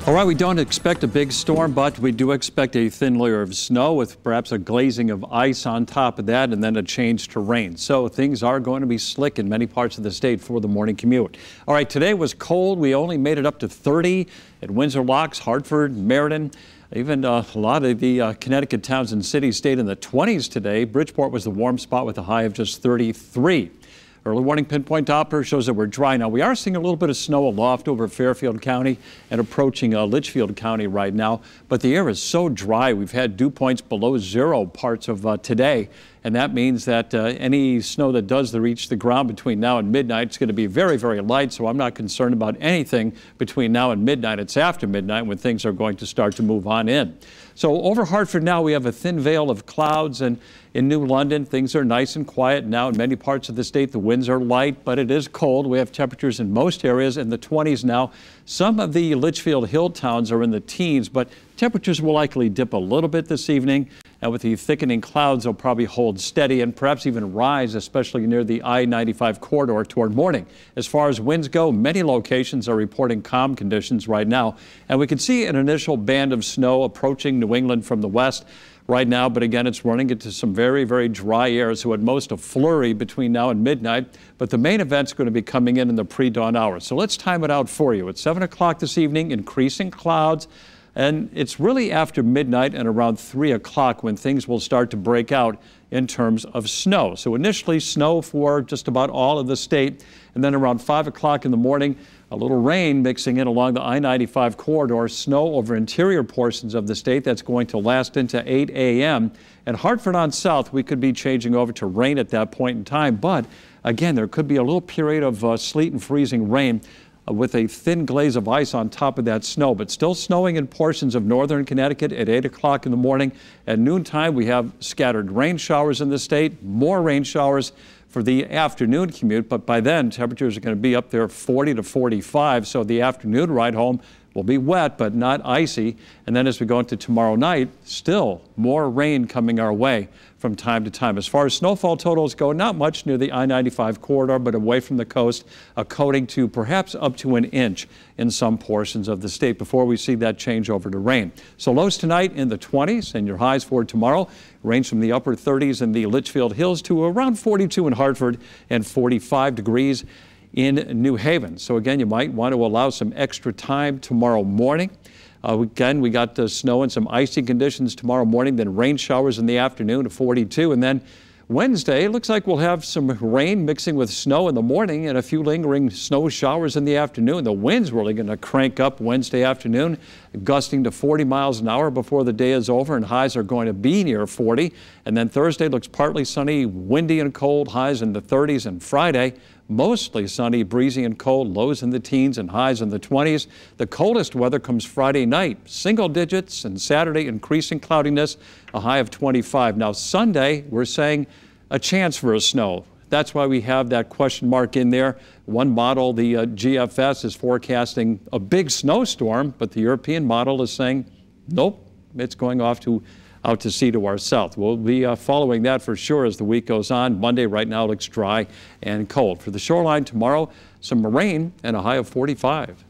All right, we don't expect a big storm, but we do expect a thin layer of snow with perhaps a glazing of ice on top of that and then a change to rain. So things are going to be slick in many parts of the state for the morning commute. All right, today was cold. We only made it up to 30 at Windsor Locks, Hartford, Meriden. Even a lot of the Connecticut towns and cities stayed in the 20s today. Bridgeport was the warm spot with a high of just 33. Early warning pinpoint Doppler shows that we're dry. Now, we are seeing a little bit of snow aloft over Fairfield County and approaching Litchfield County right now, but the air is so dry. We've had dew points below 0 parts of today, and that means that any snow that does reach the ground between now and midnight is going to be very, very light, so I'm not concerned about anything between now and midnight. It's after midnight when things are going to start to move on in. So over Hartford now, we have a thin veil of clouds, and in New London, things are nice and quiet now. In many parts of the state, the winds are light, but it is cold. We have temperatures in most areas in the 20s now. Some of the Litchfield Hill towns are in the teens, but temperatures will likely dip a little bit this evening. And with the thickening clouds, they'll probably hold steady and perhaps even rise, especially near the I-95 corridor toward morning. As far as winds go, many locations are reporting calm conditions right now. And we can see an initial band of snow approaching New England from the west right now, but again, it's running into some very, very dry air, so at most a flurry between now and midnight. But the main event's going to be coming in the pre-dawn hours. So let's time it out for you. At 7 o'clock this evening, increasing clouds. And it's really after midnight and around 3 o'clock when things will start to break out in terms of snow. So initially snow for just about all of the state, and then around 5 o'clock in the morning, a little rain mixing in along the I-95 corridor, snow over interior portions of the state. That's going to last into 8 a.m. And Hartford on south, we could be changing over to rain at that point in time. But again, there could be a little period of sleet and freezing rain with a thin glaze of ice on top of that snow, but still snowing in portions of northern Connecticut at 8 o'clock in the morning. At noontime, we have scattered rain showers in the state, more rain showers for the afternoon commute, but by then temperatures are going to be up there 40 to 45, so the afternoon ride home will be wet but not icy. And then as we go into tomorrow night, still more rain coming our way from time to time. As far as snowfall totals go, not much near the I-95 corridor, but away from the coast, a coating to perhaps up to an inch in some portions of the state before we see that change over to rain. So lows tonight in the 20s, and your highs for tomorrow range from the upper 30s in the Litchfield Hills to around 42 in Hartford and 45 degrees in New Haven. So again, you might want to allow some extra time tomorrow morning. Again, we got snow and some icy conditions tomorrow morning, then rain showers in the afternoon at 42. And then Wednesday, it looks like we'll have some rain mixing with snow in the morning and a few lingering snow showers in the afternoon. The wind's really going to crank up Wednesday afternoon, gusting to 40 miles an hour before the day is over, and highs are going to be near 40. And then Thursday looks partly sunny, windy and cold, highs in the 30s. And Friday, mostly sunny, breezy and cold, lows in the teens and highs in the 20s. The coldest weather comes Friday night, single digits, and Saturday increasing cloudiness, a high of 25. Now Sunday, we're saying a chance for a snow. That's why we have that question mark in there. One model, the GFS, is forecasting a big snowstorm, but the European model is saying, nope, it's going out to sea to our south. We'll be following that for sure as the week goes on. Monday right now looks dry and cold. For the shoreline tomorrow, some rain and a high of 45.